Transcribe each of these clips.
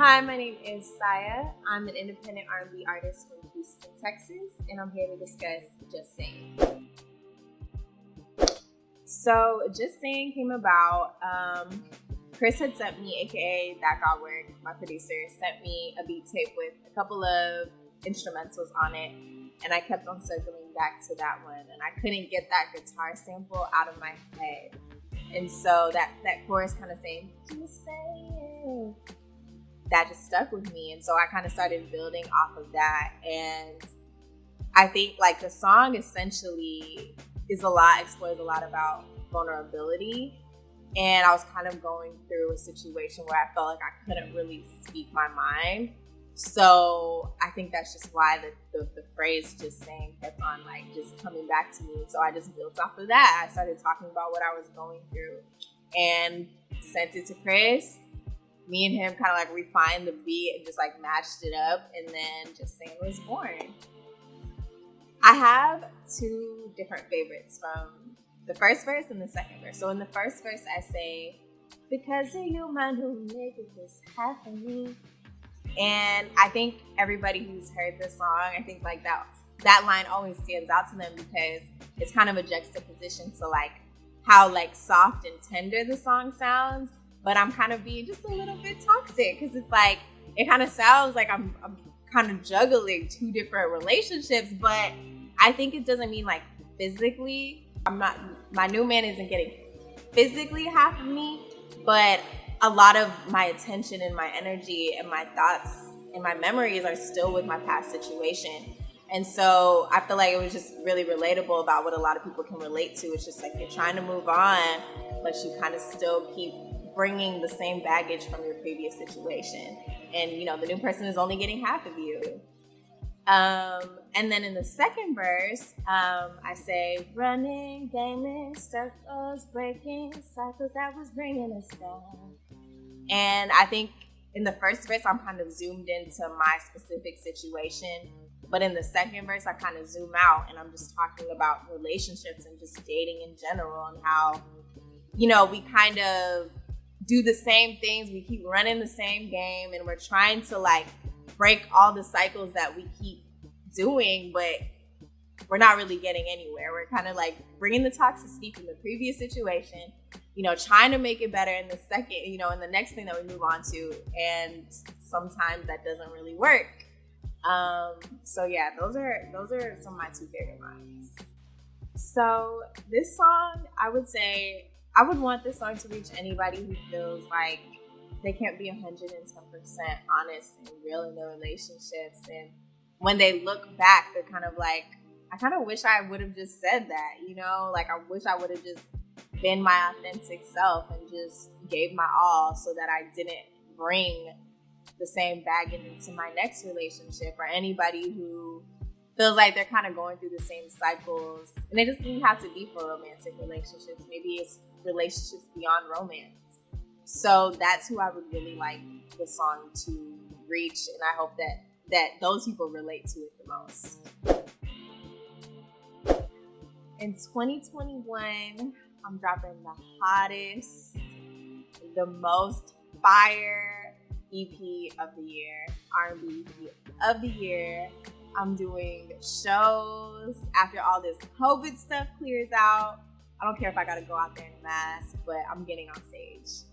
Hi, my name is Saya. I'm an independent R&B artist from Houston, Texas, and I'm here to discuss Just Sayin. So, Just Sayin came about. Chris had sent me, aka That Got Work, my producer, sent me a beat tape with a couple of instrumentals on it, and I kept on circling back to that one, and I couldn't get that guitar sample out of my head. And so that chorus kind of saying, just saying, that just stuck with me. And so I kind of started building off of that. And I think like the song essentially explores a lot about vulnerability. And I was kind of going through a situation where I felt like I couldn't really speak my mind. So I think that's just why the phrase just saying kept on like just coming back to me. So I just built off of that. I started talking about what I was going through and sent it to Chris. Me and him kind of like refined the beat and just like matched it up, and then Just Sayin was born. I have two different favorites from the first verse and the second verse. So in the first verse I say, because of you, man, who made this happen me. And I think everybody who's heard this song, I think like that line always stands out to them because it's kind of a juxtaposition to like how like soft and tender the song sounds, but I'm kind of being just a little bit toxic because it's like it kind of sounds like I'm kind of juggling two different relationships, but I think it doesn't mean like physically. My new man isn't getting physically half of me, but a lot of my attention and my energy and my thoughts and my memories are still with my past situation. And so I feel like it was just really relatable about what a lot of people can relate to. It's just like you're trying to move on, but you kind of still keep bringing the same baggage from your previous situation. And, you know, the new person is only getting half of you. And then in the second verse, I say, running, gaming, circles, breaking, cycles that was bringing us down. And I think in the first verse, I'm kind of zoomed into my specific situation. But in the second verse, I kind of zoom out and I'm just talking about relationships and just dating in general and how, you know, we kind of do the same things. We keep running the same game and we're trying to like break all the cycles that we keep doing, but we're not really getting anywhere. We're kind of like bringing the toxicity from the previous situation, you know, trying to make it better in the second, you know, in the next thing that we move on to. And sometimes that doesn't really work. So yeah, those are some of my two favorite lines. So this song, I would say, I would want this song to reach anybody who feels like they can't be 110% honest and real in their relationships. And when they look back, they're kind of like, I kind of wish I would have just said that, you know, like I wish I would have just been my authentic self and just gave my all so that I didn't bring the same baggage into my next relationship, or anybody who feels like they're kind of going through the same cycles. And it doesn't even have to be for romantic relationships. Maybe it's relationships beyond romance. So that's who I would really like the song to reach. And I hope that those people relate to it the most. In 2021, I'm dropping the hottest, the most fire EP of the year, R&B EP of the year. I'm doing shows after all this COVID stuff clears out. I don't care if I gotta go out there in a mask, but I'm getting on stage.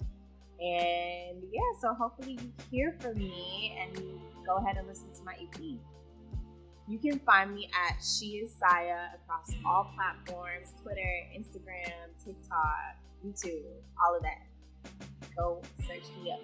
And yeah, so hopefully you hear from me and you go ahead and listen to my EP. You can find me at She Is Saya across all platforms, Twitter, Instagram, TikTok, YouTube, all of that. Go search me up.